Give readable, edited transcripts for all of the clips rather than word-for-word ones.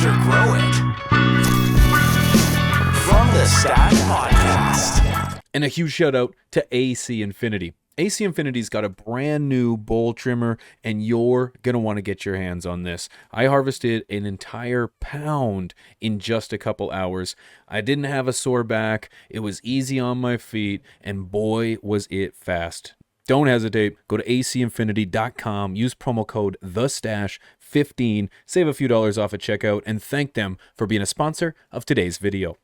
or grow it. From the Stash Podcast. And a huge shout out to AC Infinity. AC Infinity's got a brand new bowl trimmer, and you're going to want to get your hands on this. I harvested an entire pound in just a couple hours. I didn't have a sore back. It was easy on my feet, and boy, was it fast. Don't hesitate. Go to acinfinity.com. Use promo code THESTASH15. Save a few dollars off at checkout, and thank them for being a sponsor of today's video.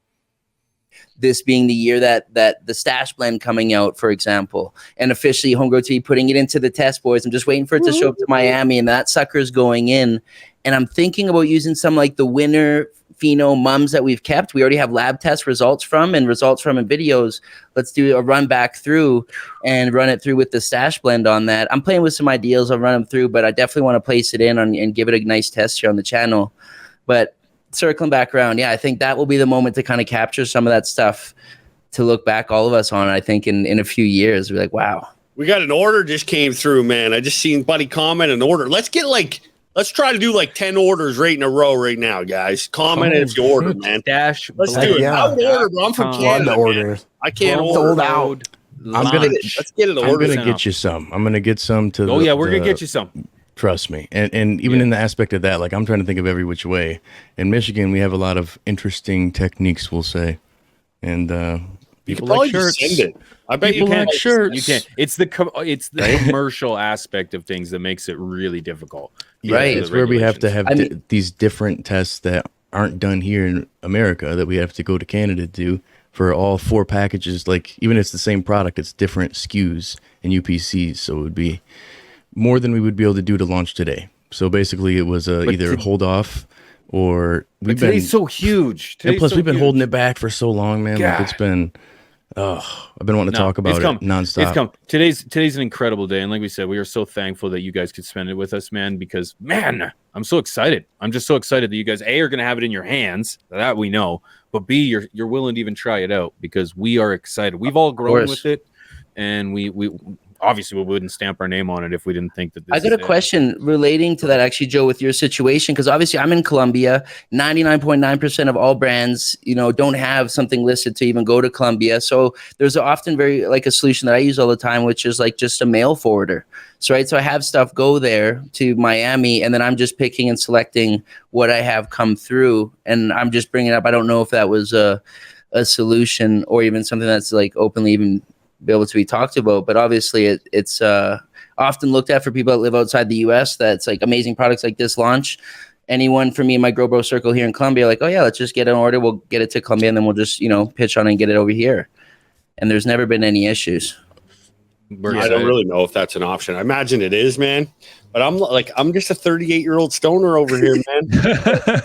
This being the year that the Stash blend coming out, for example, and officially Homegrown TV putting it into the test, boys. I'm just waiting for it to show up to Miami, and that sucker's going in. And I'm thinking about using some like the winner pheno mums that we've kept. We already have lab test results from and results from in videos. Let's do a run back through and run it through with the Stash blend on that. I'm playing with some ideas. I'll run them through, but I definitely want to place it in and give it a nice test here on the channel. But circling back around, yeah, I think that will be the moment to kind of capture some of that stuff to look back, all of us on. I think in a few years, we're like, wow. We got an order just came through, man. I just seen Buddy comment an order. Let's try to do like 10 orders right in a row right now, guys. Comment if you order, man. Dash. Let's do it. Yeah. I would order, bro. I'm from Canada. Orders. I can't order. Sold out. Let's get an order. I'm gonna get you some. I'm gonna get some to. Oh yeah, we're gonna get you some. Trust me. And even in the aspect of that, like I'm trying to think of every which way. In Michigan, we have a lot of interesting techniques, we'll say. And people like shirts. Send it. I bet You you can. like shirts. You can't. It's the commercial aspect of things that makes it really difficult. Yeah, Right. it's where we have to have I mean- these different tests that aren't done here in America that we have to go to Canada to do for all 4 packages. Like even if it's the same product, it's different SKUs and UPCs. So it would be more than we would be able to do to launch today. So basically it was either hold off or we've been so huge. And plus we've been holding it back for so long, man. Like it's been I've been wanting to talk about it nonstop. It's come. Today's an incredible day, and like we said, we are so thankful that you guys could spend it with us, man. Because man, I'm so excited. I'm just so excited that you guys are going to have it in your hands. That we know, but B, you're willing to even try it out because we are excited. We've all grown with it, and we obviously we wouldn't stamp our name on it if we didn't think that this I got a question relating to that, actually, Joe, with your situation, because obviously I'm in Colombia. 99.9% of all brands, don't have something listed to even go to Colombia. So there's often very like a solution that I use all the time, which is like just a mail forwarder. So I have stuff go there to Miami, and then I'm just picking and selecting what I have come through, and I'm just bringing it up. I don't know if that was a solution or even something that's like openly even be able to be talked about, but obviously it's often looked at for people that live outside the US. That's like amazing products like this launch. Anyone for me in my Grow Bro circle here in Colombia, like, oh yeah, let's just get an order. We'll get it to Colombia, and then we'll just pitch on it and get it over here. And there's never been any issues. I don't really know if that's an option. I imagine it is, man. But I'm just a 38-year-old stoner over here, man.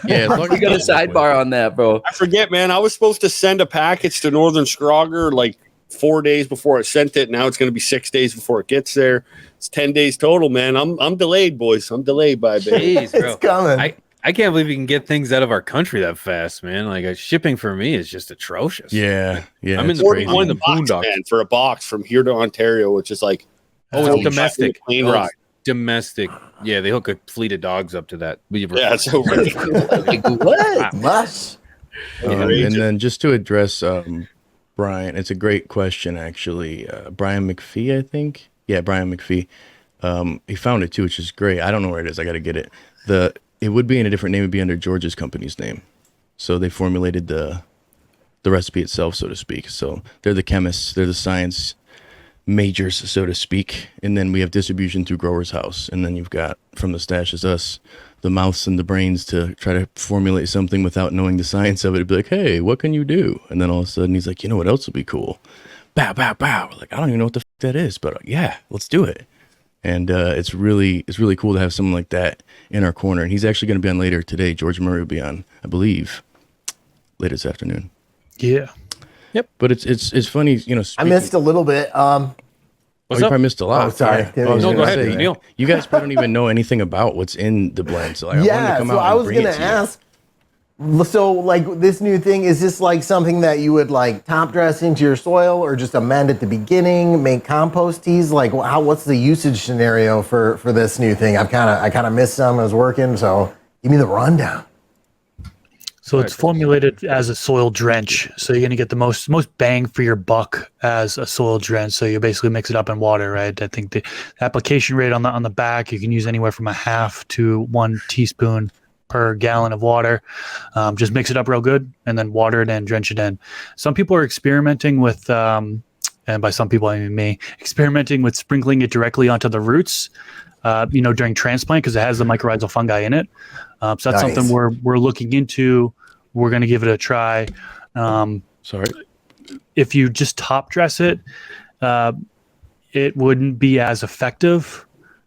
Yeah, You got a sidebar on that, bro. I forget, man. I was supposed to send a package to Northern Scrogger like 4 days before I sent it. Now it's going to be 6 days before it gets there. It's 10 days total, man. I'm delayed, boys. I'm delayed by a bit. Jeez, bro. It's coming. I can't believe you can get things out of our country that fast, man. Like shipping for me is just atrocious. Yeah. I'm in the boondocks, man, for a box from here to Ontario, which is like it's domestic. Plane ride. Domestic. Yeah, they hook a fleet of dogs up to that. Yeah, it's so ridiculous. Like, what? Mush. And then just to address Brian, it's a great question, actually. Brian McPhee, I think. Yeah, Brian McPhee. He found it too, which is great. I don't know where it is. I got to get it. It would be in a different name. It would be under George's company's name. So they formulated the recipe itself, so to speak. So they're the chemists. They're the science majors, so to speak. And then we have distribution through Grower's House. And then you've got, from the Stash is us, the mouths and the brains to try to formulate something without knowing the science of it. It'd be like, hey, what can you do? And then all of a sudden he's like, you know what else would be cool? Bow, bow, bow. We're like, I don't even know what the that is, but yeah, let's do it. And it's really cool to have someone like that in our corner. And he's actually going to be on later today. George Murray will be on, I believe, later this afternoon. Yeah. Yep. But it's funny, I missed a little bit. What's you up? probably missed a lot. Oh, sorry. No, go ahead, Neil. You guys probably don't even know anything about what's in the blend. So like, I wanted to come out I and was bring gonna it to you. ask. So, like this new thing, is this like something that you would like top dress into your soil, or just amend at the beginning, make compost teas? Like, what's the usage scenario for this new thing? I kind of missed some. I was working, so give me the rundown. So it's formulated as a soil drench. So you're going to get the most bang for your buck as a soil drench. So you basically mix it up in water, right? I think the application rate on the back, you can use anywhere from a half to 1 teaspoon per gallon of water. Just mix it up real good and then water it in, drench it in. Some people are experimenting with, and by some people I mean me, experimenting with sprinkling it directly onto the roots, during transplant because it has the mycorrhizal fungi in it. So that's Nice. something we're looking into. We're going to give it a try. Sorry. If you just top dress it, it wouldn't be as effective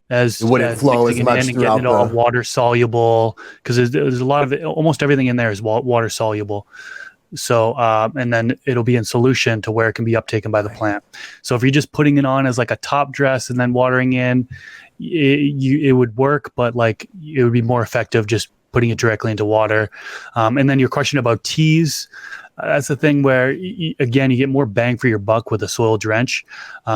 as It wouldn't flow as mixing it much in and getting it throughout all the- water soluble because there's a lot of it. Almost everything in there is water soluble. So, and then it'll be in solution to where it can be uptaken by the plant. So if you're just putting it on as like a top dress and then watering in, it would work, but like it would be more effective just putting it directly into water. And then your question about teas, that's the thing where, again, you get more bang for your buck with a soil drench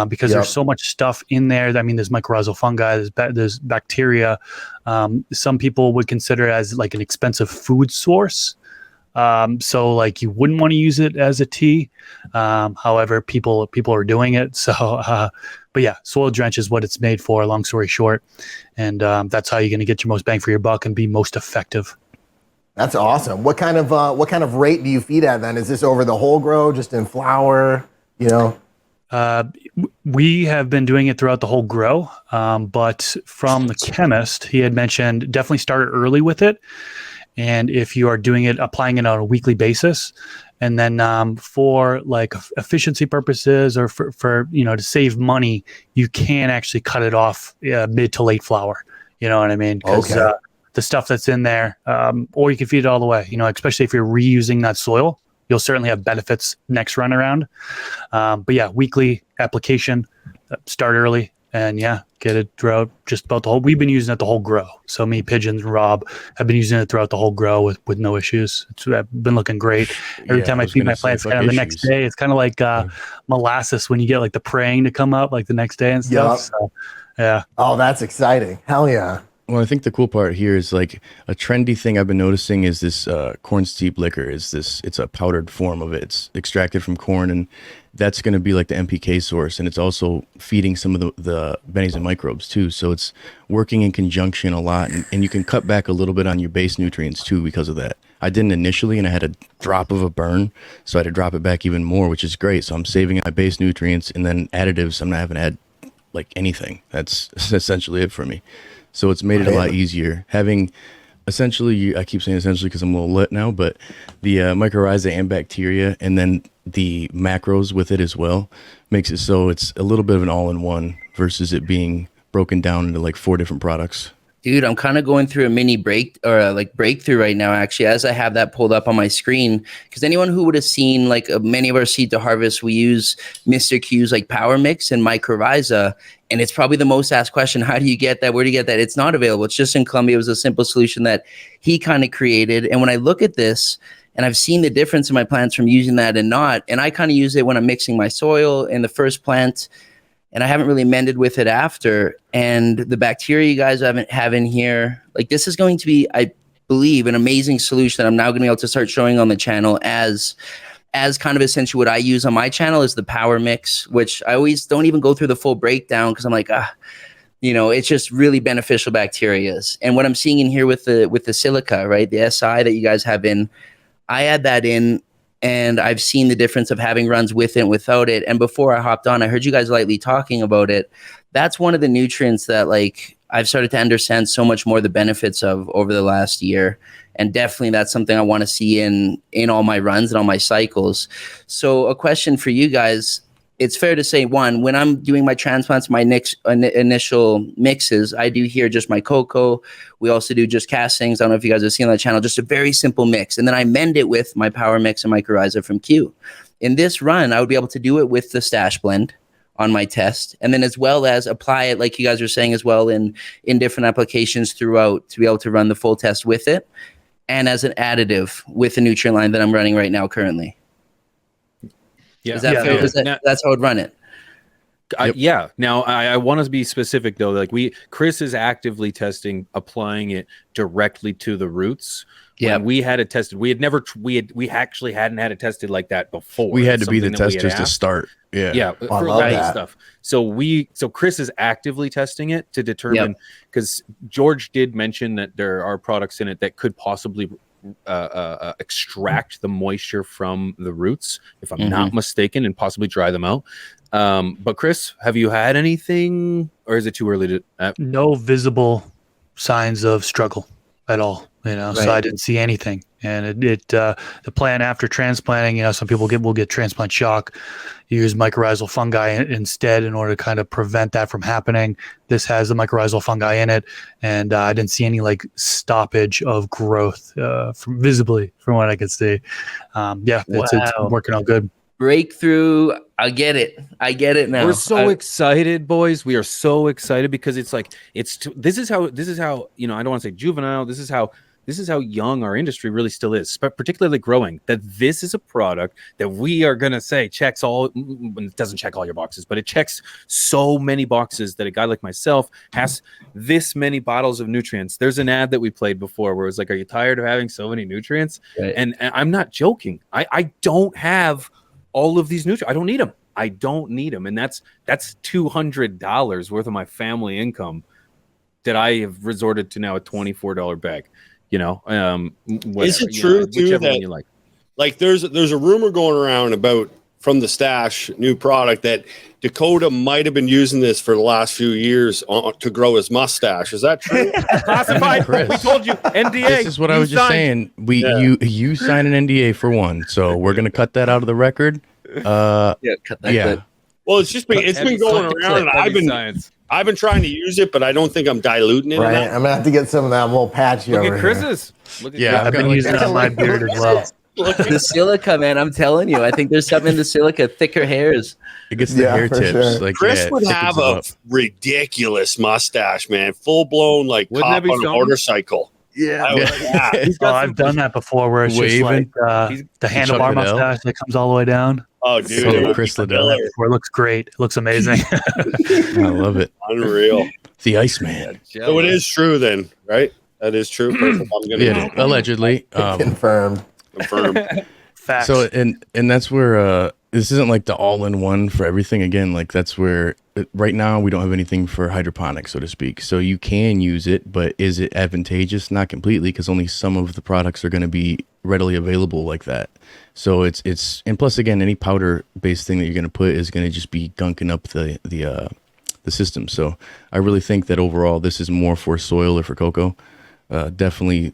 because Yep. there's so much stuff in there. I mean, there's mycorrhizal fungi, there's bacteria. Some people would consider it as like an expensive food source. So like you wouldn't want to use it as a tea. However, people are doing it. So, but yeah, soil drench is what it's made for, long story short. And that's how you're going to get your most bang for your buck and be most effective. That's awesome. What kind of rate do you feed at then? Is this over the whole grow, just in flower? We have been doing it throughout the whole grow. But from the chemist, he had mentioned definitely start early with it. And if you are applying it on a weekly basis, and then for like efficiency purposes or for to save money, you can actually cut it off mid to late flower. You know what I mean? Because the stuff that's in there, or you can feed it all the way. Especially if you're reusing that soil, you'll certainly have benefits next run around. But yeah, weekly application, start early. And yeah, get it throughout just about the whole. We've been using it the whole grow. So me, Pigeons, and Rob have been using it throughout the whole grow with no issues. It's been looking great. Every time I feed my plants, kind of the next day, it's kind of like molasses when you get like the praying to come up like the next day and stuff. Yep. So, yeah. Oh, that's exciting. Hell yeah. Well, I think the cool part here is like a trendy thing I've been noticing is this corn steep liquor. It's a powdered form of it. It's extracted from corn, and that's going to be like the NPK source, and it's also feeding some of the bennies and microbes too. So it's working in conjunction a lot, and you can cut back a little bit on your base nutrients too because of that. I didn't initially, and I had a drop of a burn, so I had to drop it back even more, which is great. So I'm saving my base nutrients, and then additives, I'm not having to add like anything. That's essentially it for me. So it's made it a lot easier. Having essentially, I keep saying essentially because I'm a little lit now, but the mycorrhiza and bacteria and then the macros with it as well makes it so it's a little bit of an all-in-one versus it being broken down into like 4 different products. Dude, I'm kind of going through a mini breakthrough right now, actually, as I have that pulled up on my screen. Because anyone who would have seen like many of our seed to harvest, we use Mr. Q's like Power Mix and mycorrhiza. And it's probably the most asked question. How do you get that? Where do you get that? It's not available. It's just in Colombia. It was a simple solution that he kind of created. And when I look at this, and I've seen the difference in my plants from using that and not, and I kind of use it when I'm mixing my soil in the first plant, and I haven't really mended with it after. And the bacteria you guys have in here, like this is going to be, I believe, an amazing solution that I'm now going to be able to start showing on the channel as kind of essentially what I use on my channel is the Power Mix, which I always don't even go through the full breakdown because I'm like, it's just really beneficial bacterias. And what I'm seeing in here with the silica, right, the SI that you guys have in, I add that in. And I've seen the difference of having runs with it and without it. And before I hopped on, I heard you guys lightly talking about it. That's one of the nutrients that like I've started to understand so much more the benefits of over the last year. And definitely that's something I want to see in all my runs and all my cycles. So a question for you guys, it's fair to say, one, when I'm doing my transplants, my initial mixes, I do here just my cocoa. We also do just castings. I don't know if you guys have seen on the channel, just a very simple mix. And then I mend it with my Power Mix and mycorrhiza from Q. In this run, I would be able to do it with the stash blend on my test. And then as well as apply it, like you guys were saying as well, in different applications throughout to be able to run the full test with it. And as an additive with the nutrient line that I'm running right now currently. Yeah. Is that fair? That's how I would run it. Yeah. Now I want to be specific though. Like Chris is actively testing applying it directly to the roots. Yeah. When we had it tested, we actually hadn't had it tested like that before. We had It's to be the something that we had testers to asked. start. Yeah, I for love light that. stuff. So Chris is actively testing it to determine, because George did mention that there are products in it that could possibly extract the moisture from the roots, if I'm not mistaken, and possibly dry them out. But Chris, have you had anything, or is it too early to? No visible signs of struggle at all. So I didn't see anything. And the plan after transplanting, some people will get transplant shock. You use mycorrhizal fungi instead in order to kind of prevent that from happening. This has the mycorrhizal fungi in it, and I didn't see any like stoppage of growth visibly from what I could see. It's working out good. Breakthrough. I get it now. We're so excited, boys. We are so excited because it's like this is how I don't want to say juvenile. This is how young our industry really still is, particularly growing. That this is a product that we are gonna say checks all. It doesn't check all your boxes, but it checks so many boxes that a guy like myself has this many bottles of nutrients. There's an ad that we played before where it's like, "Are you tired of having so many nutrients?" Right. And I'm not joking. I don't have all of these nutrients. I don't need them. And that's $200 worth of my family income that I have resorted to now, a $24 bag. Is it true too that you like there's a rumor going around about from the stash new product that Dakota might have been using this for the last few years to grow his mustache? Is that true? classified? Chris, we told you NDA. This is what I was just saying. You sign an NDA for one, so we're gonna cut that out of the record. Cut that clip. Well, it's been going around, and I've been trying to use it, but I don't think I'm diluting it. Right. enough. I'm gonna have to get some of that little patchy Look over at here. Chris's. I've been using it on my beard as well. The silica, man, I'm telling you, I think there's something in the silica, thicker hairs. It gets the hair for tips. sure. Like Chris it would thickens have them a up. ridiculous mustache, man. Full blown like Wouldn't cop that be on a something? motorcycle. Yeah. I've done that before where it's just Waving. like the handlebar Chuck Liddell. mustache that comes all the way down. Oh, dude. So it would be Chris Liddell. killer. Where it looks great. It looks amazing. I love it. Unreal. The Iceman. So it is true then, right? That is true. Perfect. I'm gonna Yeah, allegedly. Confirmed. confirm. Facts. So and that's where this isn't like the all-in-one for everything. Again, like that's where right now we don't have anything for hydroponics, so to speak. So you can use it, but is it advantageous? Not completely, because only some of the products are going to be readily available like that. So it's and plus again, any powder-based thing that you're going to put is going to just be gunking up the system. So I really think that overall this is more for soil or for cocoa. Definitely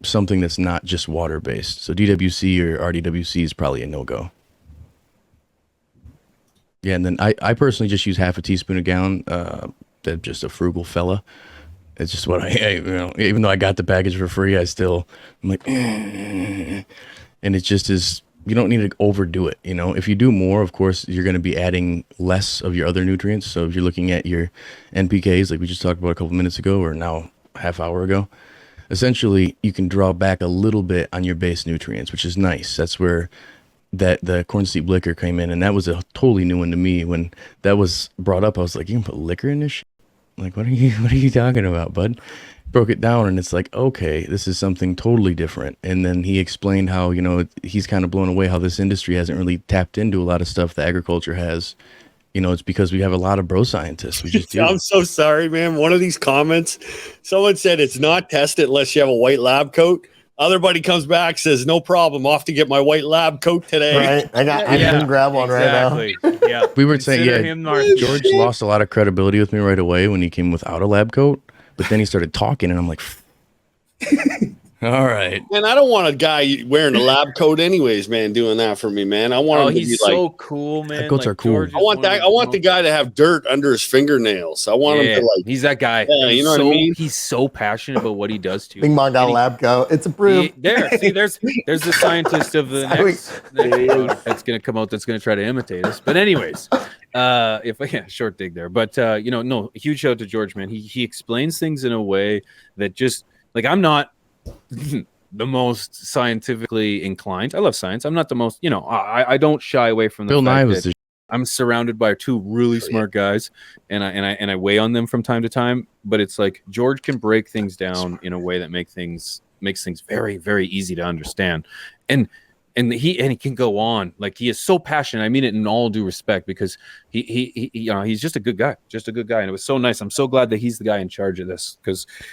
something that's not just water-based. So DWC or RDWC is probably a no-go. Yeah, and then I personally just use half a teaspoon a gallon. That's just a frugal fella. It's just what even though I got the package for free, I'm like, and it just is, you don't need to overdo it. If you do more, of course, you're going to be adding less of your other nutrients. So if you're looking at your NPKs, like we just talked about a couple minutes ago, or now a half hour ago, essentially you can draw back a little bit on your base nutrients, which is nice. That's where the corn seed liquor came in, and that was a totally new one to me. When that was brought up, I was like, you can put liquor in this shit? Like, what are you talking about, bud? Broke it down, and it's like, okay, this is something totally different. And then he explained how, he's kind of blown away how this industry hasn't really tapped into a lot of stuff that agriculture has. It's because we have a lot of bro scientists. We just do. I'm so sorry, man. One of these comments, someone said it's not tested unless you have a white lab coat. Other buddy comes back, says, no problem, off to get my white lab coat today. Right. I can grab one right now. Yeah. We were saying, Consider yeah, him our- George lost a lot of credibility with me right away when he came without a lab coat, but then he started talking, and I'm like, all right. And I don't want a guy wearing a lab coat anyways, man, doing that for me, man. I want him to be he's like, so cool, man. coats are cool. George is I want one of that. I want the guy to have dirt under his fingernails. I want him to like, he's that guy. Yeah, you know what I mean? He's so passionate about what he does too. Bing Bong got a lab coat. It's approved. There's the scientist of the next product that's going to come out that's going to try to imitate us. But anyways, short dig there. But no, huge shout out to George, man. He explains things in a way that just like, I'm not the most scientifically inclined. I love science. I'm not the most, I don't shy away from the Bill Nye fact was that I'm surrounded by two really smart guys, and I weigh on them from time to time. But it's like George can break things down in a way that make things makes things very, very easy to understand. And he can go on, like, he is so passionate. I mean it in all due respect, because he you know, he's just a good guy, and it was so nice. I'm so glad that he's the guy in charge of this,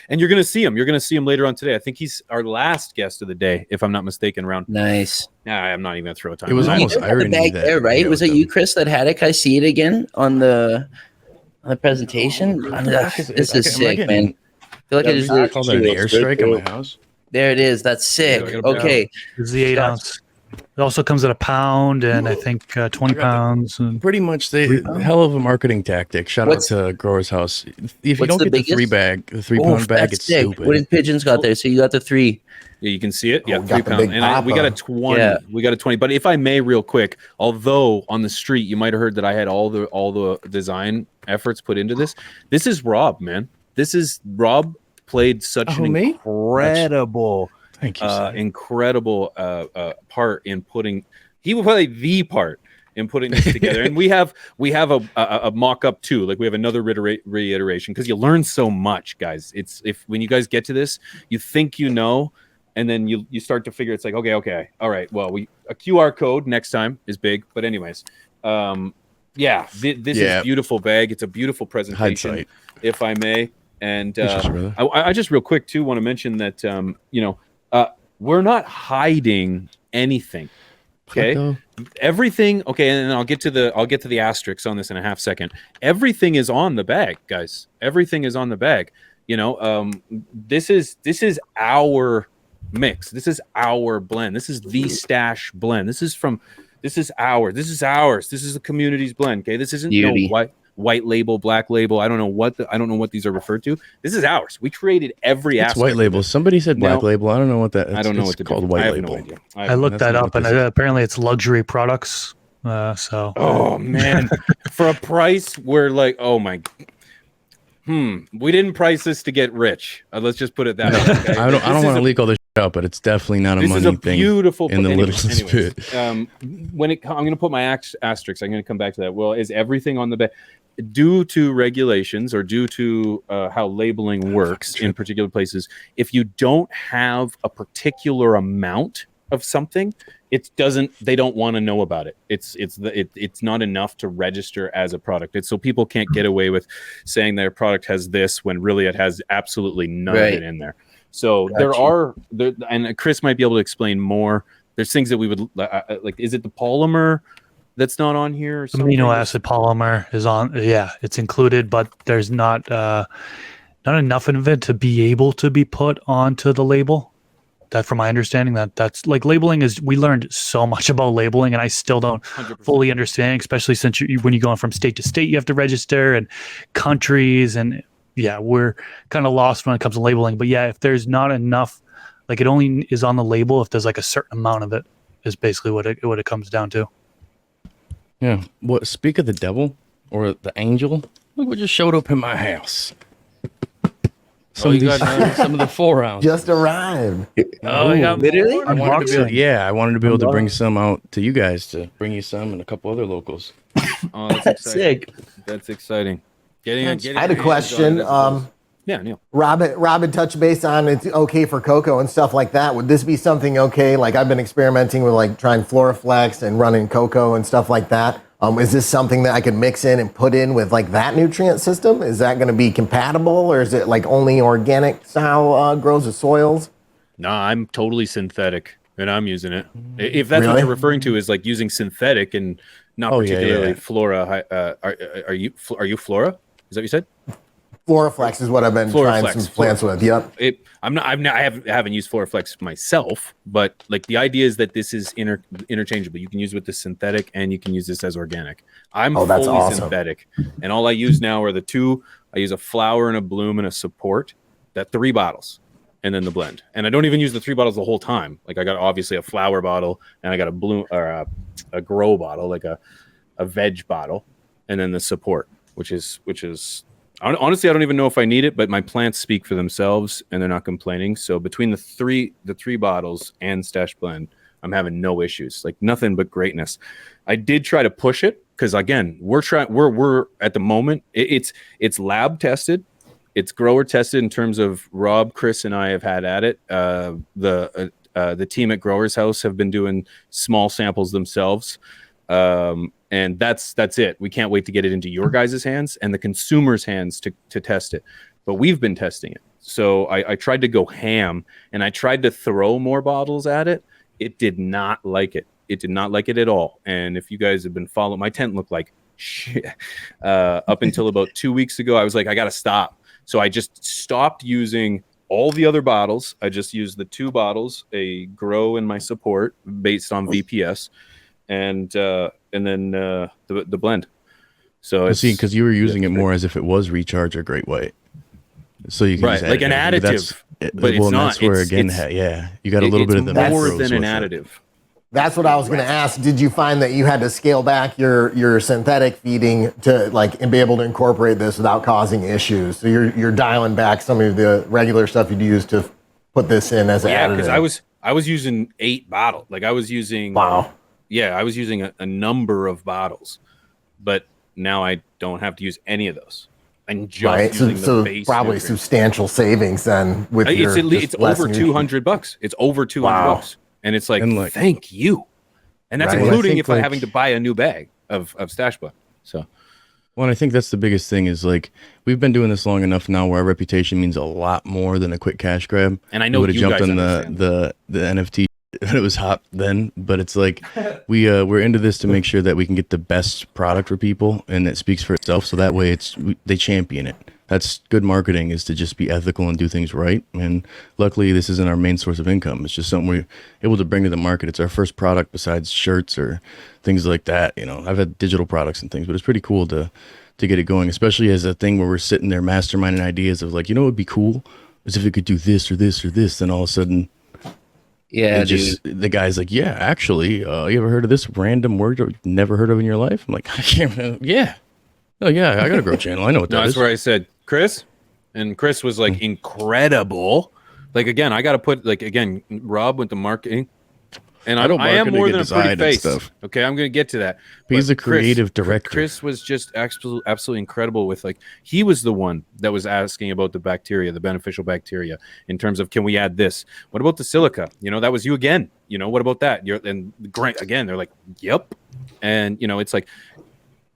and you're gonna see him later on today. I think he's our last guest of the day, if I'm not mistaken. Around Nice. I'm not even gonna throw a time. It was on almost The irony bag that there, right? Was it you, Chris, that had it? I see it again on the presentation. This is sick, man. I feel like I just I call that an airstrike at my house. there. It is. That's sick. Yeah, I gotta Okay. It's the 8 ounce. It also comes at a pound and I think 20 pounds. And Pretty much, hell of a marketing tactic. Shout out to Grower's House. If you don't get the 3 pound bag, that's it's sick. stupid. What did Pigeons got there? So you got the 3. Yeah, you can see it. Yeah, we 3 got the pound. big And we got a papa. 20. Yeah. We got a 20. But if I may, real quick, although on the street you might have heard that I had all the design efforts put into this. This is Rob, man. Rob played such an me? incredible, Thank you, sir. incredible part in putting. He will play the part in putting this together, and we have a mock-up too. Like, we have another reiteration, because you learn so much, guys. It's when you guys get to this, you think you know, and then you start to figure, it's like, okay, all right. Well, a QR code next time is big, but anyways, this is beautiful bag. It's a beautiful presentation, Hindsight. if I may. And brother. I just real quick too want to mention that we're not hiding anything. Okay. Everything. Okay, and then I'll get to the asterisks on this in a half second. Everything is on the bag, guys. Everything is on the bag. This is our mix. This is our blend. This is the Stash blend. This is ours. This is the community's blend. Okay. This isn't Beauty. White label, black label. I don't know what these are referred to. This is ours. We created every It's aspect. white label. Somebody said black Now- label. I don't know what that. I don't know what it's called. White I have label. no idea. I looked That's that not up, what and this is. apparently it's luxury products. So Oh man, for a price we're like, oh my. We didn't price this to get rich. Let's just put it that way. Okay? I don't want to leak all this shit out, but it's definitely not a This is money a thing. beautiful in the anyways, littlest bit. I'm going to put my asterisks. I'm going to come back to that. Well, is everything on the bag due to regulations or due to how labeling works in particular places? If you don't have a particular amount of something, they don't want to know about it. It's not enough to register as a product. It's so people can't get away with saying their product has this when really it has absolutely none of it in there. So and Chris might be able to explain more. There's things that we would like. Is it the polymer that's not on here? Or amino acid polymer is on. Yeah, it's included, but there's not enough of it to be able to be put onto the label. That, from my understanding, that's like labeling is. We learned so much about labeling, and I still don't 100%. fully understand. Especially since when you're going from state to state, you have to register, and countries, and we're kind of lost when it comes to labeling. But if there's not enough, like, it only is on the label if there's like a certain amount of it. Is basically what it comes down to. Yeah. What? Speak of the devil or the angel. Look what just showed up in my house. Some of the 4 ounce. Just arrived. Oh, you got literally? I wanted to be able to bring some out to you guys, to bring you some and a couple other locals. Oh, that's exciting. Sick. That's exciting. Getting I had a question. Neil. Robin touched base on it's okay for cocoa and stuff like that. Would this be something okay? Like, I've been experimenting with like trying Floraflex and running cocoa and stuff like that. Is this something that I could mix in and put in with like that nutrient system? Is that going to be compatible, or is it like only organic style grows of soils? No, I'm totally synthetic, and I'm using it. If that's what you're referring to, is like using synthetic and not particularly flora. Are you flora? Is that what you said? Floraflex is what I've been trying some plants with. Yep. I haven't used Floraflex myself, but like the idea is that this is interchangeable. You can use it with the synthetic, and you can use this as organic. I'm that's fully awesome. synthetic, and all I use now are the two. I use a flower and a bloom and a support. That 3 bottles, and then the blend. And I don't even use the 3 bottles the whole time. Like, I got obviously a flower bottle, and I got a bloom or a grow bottle, like a veg bottle, and then the support, which is. Honestly, I don't even know if I need it, but my plants speak for themselves, and they're not complaining. So between the three bottles and Stash Blend, I'm having no issues. Like, nothing but greatness. I did try to push it because, again, we're at the moment. It's lab tested. it's grower tested in terms of Rob, Chris, and I have had at it. The team at Growers House have been doing small samples themselves. And that's it. We can't wait to get it into your guys' hands and the consumer's hands to test it. But we've been testing it. So I tried to go ham, and I tried to throw more bottles at it. It did not like it. It did not like it at all. And if you guys have been following, my tent looked like shit. Up until about 2 weeks ago, I was like, I got to stop. So I just stopped using all the other bottles. I just used the 2 bottles, a grow and my support based on VPS, and then the blend. So see, because you were using it more as if it was recharge or Great White, so you can right, like an additive. But it's not. That's where again, you got a little bit of the more macros than an with additive. That's what I was going to ask. Did you find that you had to scale back your synthetic feeding to and be able to incorporate this without causing issues? So you're dialing back some of the regular stuff you'd use to put this in as an additive. Because I was using 8 bottles. Like I was using. Wow. Yeah, I was using a number of bottles, but now I don't have to use any of those. I'm just using the base probably nutrient. substantial savings then with it's over $200. It's over $200. And it's like, thank you. And that's including if I'm having to buy a new bag of Stash Blend. So, well, I think that's the biggest thing is like we've been doing this long enough now where our reputation means a lot more than a quick cash grab. And I know we would have jumped guys on the NFT when it was hot then, but it's like we're into this to make sure that we can get the best product for people, and it speaks for itself. So that way, they champion it. That's good marketing, is to just be ethical and do things right. And luckily, this isn't our main source of income. It's just something we're able to bring to the market. It's our first product besides shirts or things like that. You know, I've had digital products and things, but it's pretty cool to get it going, especially as a thing where we're sitting there masterminding ideas of like, you know, what would be cool is if it could do this or this or this. Then all of a sudden, the guy's like, yeah, actually, you ever heard of this random word you never heard of in your life? I'm like, I can't. Yeah. Oh yeah, I got a grow channel. I know what that is. That's where I said, Chris, and Chris was like incredible. Like again, I got to put Rob with the marketing, and I am more than a pretty face. Stuff. Okay, I'm going to get to that. He's a creative director. Chris was just absolutely incredible with he was the one that was asking about the bacteria, the beneficial bacteria, in terms of can we add this? What about the silica? You know, that was you again. You know, what about that? And great again. They're like, yep, and you know, it's like.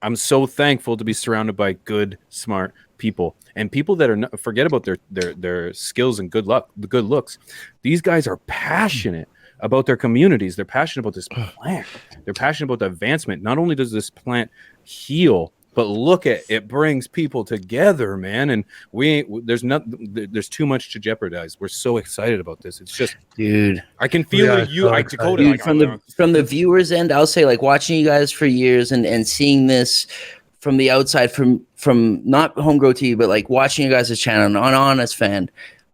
I'm so thankful to be surrounded by good, smart people and people that are forget about their skills and good looks. These guys are passionate about their communities. They're passionate about this plant. They're passionate about the advancement. Not only does this plant heal, but look at it brings people together, man. And there's too much to jeopardize. We're so excited about this. It's just, dude, I can feel Dakota. Dude, from the viewers' end, I'll say watching you guys for years and seeing this from the outside, from not Home Grow TV, but watching you guys' channel, an honest fan.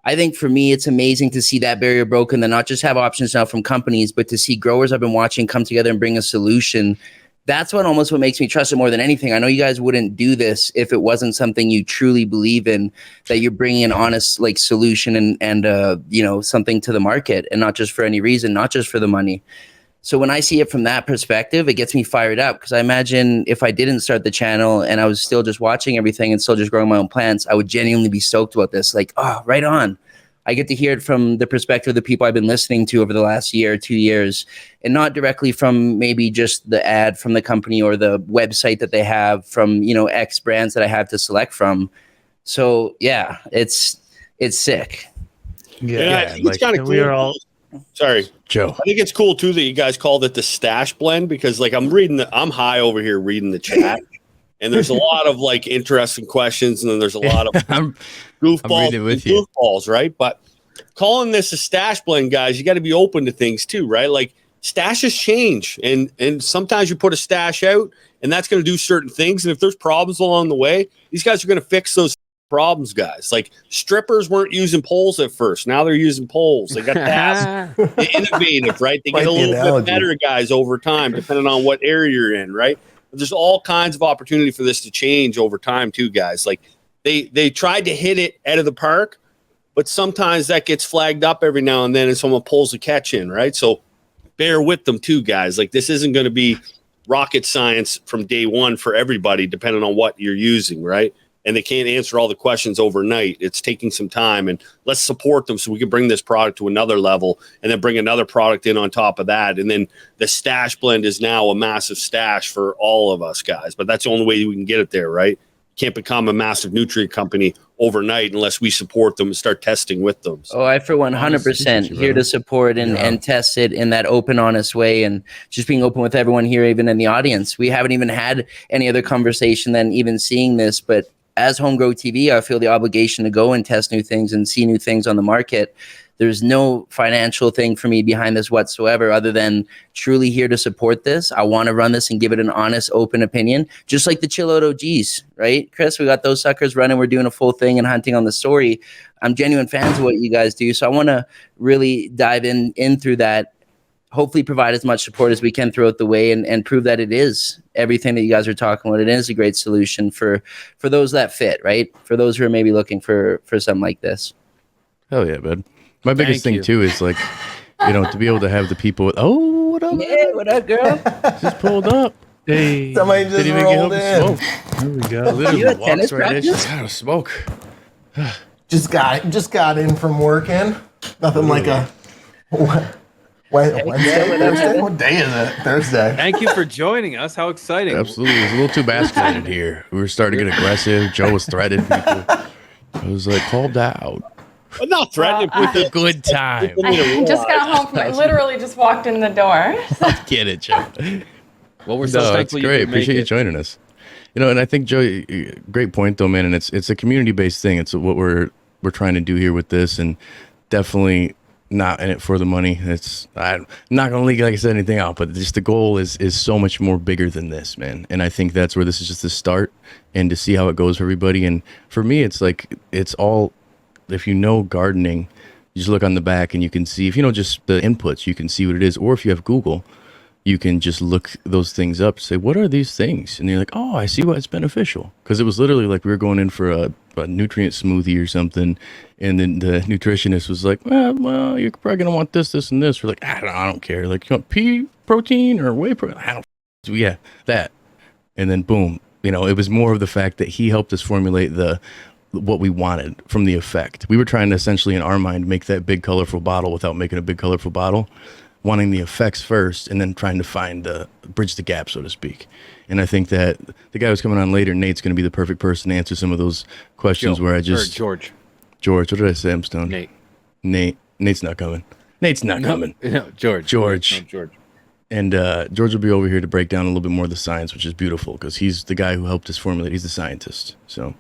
I think for me, it's amazing to see that barrier broken, and not just have options now from companies, but to see growers I've been watching come together and bring a solution. That's what makes me trust it more than anything. I know you guys wouldn't do this if it wasn't something you truly believe in, that you're bringing an honest solution and something to the market, and not just for any reason, not just for the money. So when I see it from that perspective, it gets me fired up, because I imagine if I didn't start the channel and I was still just watching everything and still just growing my own plants, I would genuinely be stoked about this. Right on. I get to hear it from the perspective of the people I've been listening to over the last year or 2 years, and not directly from maybe just the ad from the company or the website that they have from, X brands that I have to select from. So yeah, it's sick. Yeah, it's kind of cool. Sorry, Joe. I think it's cool too that you guys called it the Stash Blend, because I'm high over here reading the chat. And there's a lot of interesting questions, and then there's a lot of goofballs, right? But calling this a stash blend, guys, you got to be open to things too, right? Stashes change, and sometimes you put a stash out, and that's going to do certain things. And if there's problems along the way, these guys are going to fix those problems, guys. Strippers weren't using poles at first; now they're using poles. They got innovative, right? They get a little bit better, guys, over time, depending on what area you're in, right? There's all kinds of opportunity for this to change over time too, guys. They tried to hit it out of the park, but sometimes that gets flagged up every now and then, and someone pulls a catch in, right? So bear with them too, guys. This isn't going to be rocket science from day one for everybody, depending on what you're using, right? and they can't answer all the questions overnight. It's taking some time, and let's support them so we can bring this product to another level and then bring another product in on top of that. And then the stash blend is now a massive stash for all of us guys, but that's the only way we can get it there, right? Can't become a massive nutrient company overnight unless we support them and start testing with them. So. Oh, I for 100% here to support and test it in that open, honest way, and just being open with everyone here, even in the audience. We haven't even had any other conversation than even seeing this, but as Home Grow TV, I feel the obligation to go and test new things and see new things on the market. There's no financial thing for me behind this whatsoever, other than truly here to support this. I want to run this and give it an honest, open opinion, just like the Chill Out OGs, right? Chris, we got those suckers running. We're doing a full thing and hunting on the story. I'm genuine fans of what you guys do. So I want to really dive in through that, hopefully provide as much support as we can throughout the way and prove that it is everything that you guys are talking about. It is a great solution for those that fit, right? For those who are maybe looking for something like this. Hell yeah, bud. My biggest thing too is like, to be able to have the people. Oh, what up? Yeah, what up, girl? Just pulled up. Hey, Somebody just rolled in. there we go. Literally walks right in. She's out of smoke. Just got in from working. Nothing like a Wednesday, Thursday. What day is it? Thursday. Thank you for joining us. How exciting. Absolutely. It was a little too masculine here. We were starting to get aggressive. Joe was threatening people. I was like, called out. I'm not threatening with A good time. I just got home from it. Literally just walked in the door. Get it, Joe. Well, we're so No, it's thankful you great. could make Appreciate you it. joining us. And I think Joe, great point though, man. And it's a community-based thing. It's what we're trying to do here with this, and definitely not in it for the money. I'm not gonna leak, like I said, anything out, but just the goal is so much more bigger than this, man. And I think that's where this is just the start, and to see how it goes for everybody. And for me, it's like it's all. If you know gardening, you just look on the back and you can see, if you know just the inputs, you can see what it is. Or if you have Google, you can just look those things up, say, what are these things? And you're like, oh, I see why it's beneficial. Because it was literally like we were going in for a nutrient smoothie or something. And then the nutritionist was like, well, you're probably going to want this, this, and this. We're like, I don't care. Like, you want pea protein or whey protein? I don't. Yeah, that. And then boom, it was more of the fact that he helped us formulate what we wanted from the effect. We were trying to essentially, in our mind, make that big colorful bottle without making a big colorful bottle, wanting the effects first, and then trying to bridge the gap, so to speak. And I think that the guy who's coming on later, Nate's going to be the perfect person to answer some of those questions where I just... George. What did I say? I'm stoned. Nate's not coming. Nate's not coming. No, George. George. No, George. And George will be over here to break down a little bit more of the science, which is beautiful, because he's the guy who helped us formulate. He's the scientist, so...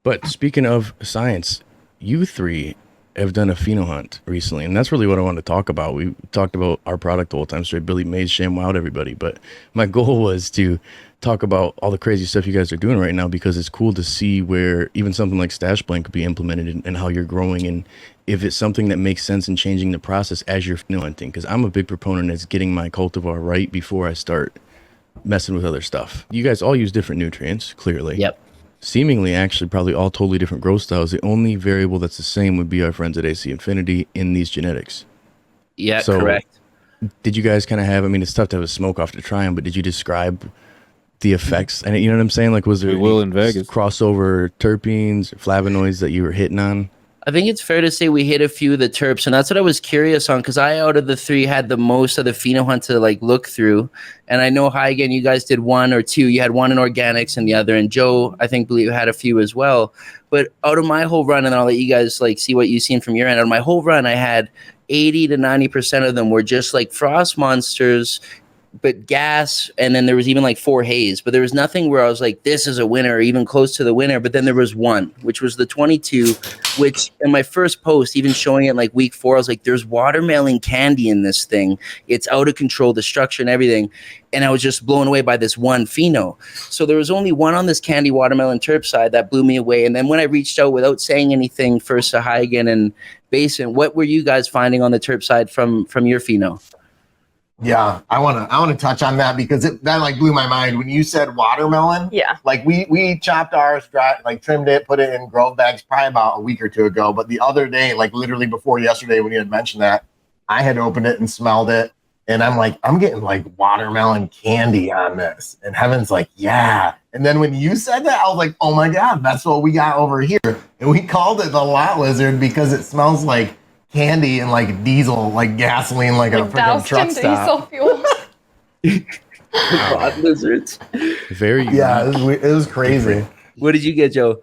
But speaking of science, you three have done a pheno hunt recently, and that's really what I wanted to talk about. We talked about our product the whole time, straight Billy Mays, Sham Wild, everybody. But my goal was to talk about all the crazy stuff you guys are doing right now, because it's cool to see where even something like Stash Blend could be implemented and how you're growing, and if it's something that makes sense in changing the process as you're pheno hunting. Because I'm a big proponent of getting my cultivar right before I start messing with other stuff. You guys all use different nutrients, clearly. Yep. Seemingly, actually, probably all totally different growth styles. The only variable that's the same would be our friends at AC Infinity in these genetics. Yeah, So, correct. Did you guys kind of have, it's tough to have a smoke off to try them, but did you describe the effects? And you know what I'm saying? Like, was there We will in Vegas. crossover terpenes, flavonoids that you were hitting on? I think it's fair to say we hit a few of the terps, and that's what I was curious on, because I, out of the three, had the most of the pheno hunt to look through. And I know, High again, you guys did one or two. You had one in organics and the other, and Joe, I believe, had a few as well. But out of my whole run, and I'll let you guys see what you've seen from your end. Out of my whole run, I had 80 to 90% of them were just frost monsters, but gas, and then there was even 4 haze, but there was nothing where I was like, this is a winner, or even close to the winner. But then there was one, which was the 22, which in my first post, even showing it week 4, I was like, there's watermelon candy in this thing. It's out of control, the structure and everything. And I was just blown away by this one pheno. So there was only one on this candy watermelon terp side that blew me away. And then when I reached out without saying anything, first to Huygen and Basin, what were you guys finding on the terp side from your pheno? Yeah, I wanna touch on that, because that blew my mind when you said watermelon. Yeah. We chopped ours, dry, trimmed it, put it in grove bags probably about a week or two ago. But the other day, literally before yesterday, when you had mentioned that, I had opened it and smelled it, And I'm like, I'm getting like watermelon candy on this. And Heaven's like, yeah. And then when you said that, I was like, oh my God, that's what we got over here. And we called it the Lot Lizard because it smells like candy and like diesel, like gasoline, like a freaking doused truck in stop. diesel fuel. Lot lizards. Very Yeah, unique. it was crazy. What did you get, Joe?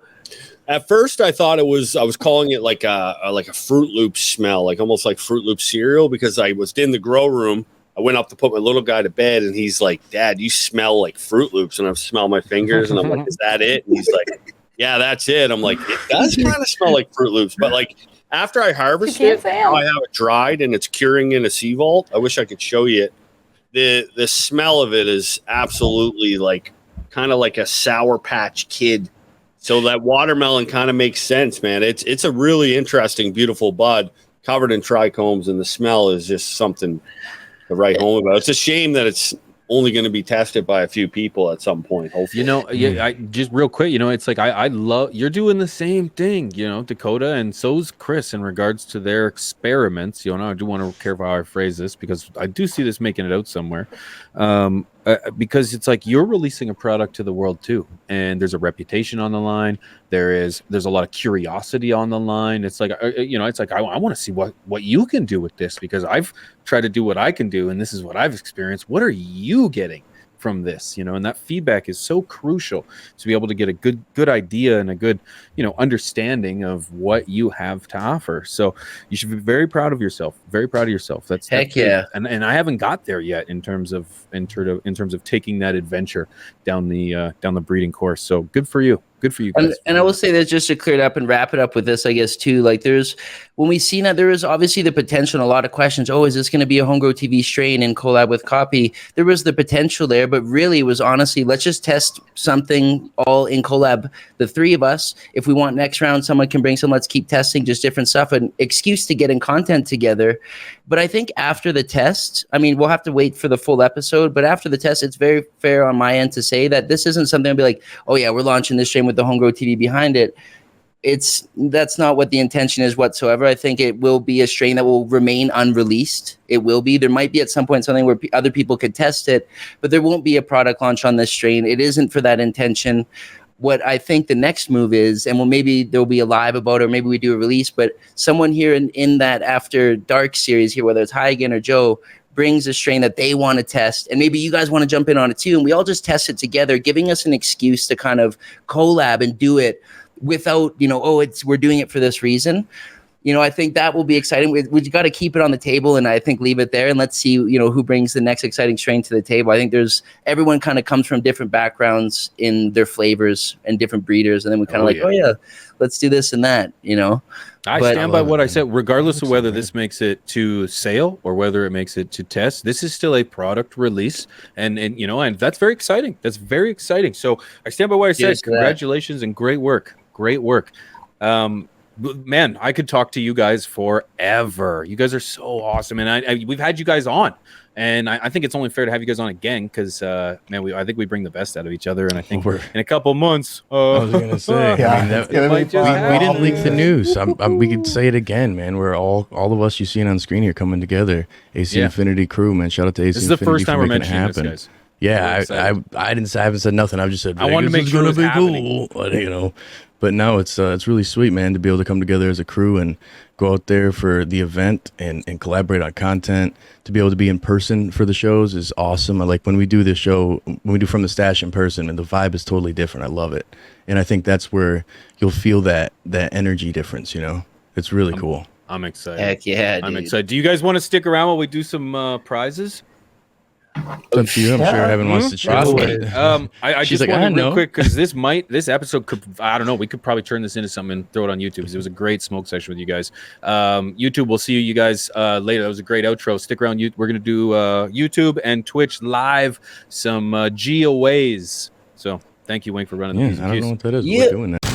At first, I thought I was calling it like a Fruit Loop smell, like almost like Fruit Loop cereal, because I was in the grow room. I went up to put my little guy to bed, and he's like, "Dad, you smell like Fruit Loops." And I smell my fingers, and I'm like, "Is that it?" And he's like, "Yeah, that's it." I'm like, "It does kind of smell like Fruit Loops," but like after I harvest it, now I have it dried and it's curing in a sea vault. I wish I could show you it. The smell of it is absolutely like kind of like a Sour Patch Kid. So that watermelon kind of makes sense, man. It's a really interesting, beautiful bud covered in trichomes, and the smell is just something to write home about. It's a shame that it's only going to be tested by a few people at some point, hopefully. You know, yeah, I just real quick, you know, it's like I love you're doing the same thing, you know, Dakota, and so's Chris in regards to their experiments. You know, I do want to be careful how I phrase this because I do see this making it out somewhere. Because it's like you're releasing a product to the world too, and there's a reputation on the line. There's a lot of curiosity on the line. It's like you know, it's like I want to see what you can do with this because I've tried to do what I can do, and this is what I've experienced. What are you getting from this? You know, and that feedback is so crucial to be able to get a good idea and a good, you know, understanding of what you have to offer. So you should be very proud of yourself. Very proud of yourself. That's yeah. And I haven't got there yet in terms of taking that adventure down the breeding course. So good for you. Good for you guys. And I will say that just to clear it up and wrap it up with this, I guess, too, like when we seen that there is obviously the potential and a lot of questions. Oh, is this going to be a Homegrown TV strain in collab with Copy? There was the potential there, but really it was honestly, let's just test something all in collab. The three of us, if we want next round, someone can bring some, let's keep testing just different stuff, an excuse to get in content together. But I think after the test, I mean, we'll have to wait for the full episode, but after the test, it's very fair on my end to say that this isn't something I'll be like, oh yeah, we're launching this strain with the Homegrown TV behind it. That's not what the intention is whatsoever. I think it will be a strain that will remain unreleased. It will be. There might be at some point something where other people could test it, but there won't be a product launch on this strain. It isn't for that intention. What I think the next move is, and well, maybe there'll be a live about it, or maybe we do a release, but someone here in that After Dark series here, whether it's Heigen or Joe, brings a strain that they want to test, and maybe you guys want to jump in on it too, and we all just test it together, giving us an excuse to kind of collab and do it without, you know, we're doing it for this reason. You know, I think that will be exciting. We've got to keep it on the table, and I think leave it there, and let's see, you know, who brings the next exciting strain to the table. I think everyone kind of comes from different backgrounds in their flavors and different breeders, and then we kind of oh yeah, let's do this and that, you know. I stand by what I said, regardless of whether this makes it to sale or whether it makes it to test. This is still a product release, and you know, and that's very exciting. That's very exciting. So I stand by what I said. Congratulations and great work. Great work. Man, I could talk to you guys forever. You guys are so awesome, and we've had you guys on, and I think it's only fair to have you guys on again because, man, I think we bring the best out of each other, and I think we're in a couple months. I was gonna say, yeah, I mean, we didn't leak the news. We could say it again, man. We're all of us you seen on screen here coming together. AC Infinity crew, man. Shout out to AC This is Infinity the first time we're making it mentioning happen. this, guys. Yeah, I haven't said nothing. I've just said I wanted to make sure it was happening. cool, you know. But no, it's really sweet, man, to be able to come together as a crew and go out there for the event and collaborate on content. To be able to be in person for the shows is awesome. I like when we do this show, when we do From the Stash in person, and the vibe is totally different. I love it, and I think that's where you'll feel that energy difference. You know, it's really cool. I'm excited. Heck yeah, I'm dude. excited. Do you guys want to stick around while we do some prizes? It's up to you. I'm sure Evan wants to chat. I She's just like, want to real know. quick because this episode could, I don't know, we could probably turn this into something and throw it on YouTube because it was a great smoke session with you guys. YouTube, we'll see you guys later. That was a great outro. Stick around. We're gonna do YouTube and Twitch live some giveaways. So thank you, Wayne, for running the I don't know what that is. Yeah. We're doing that.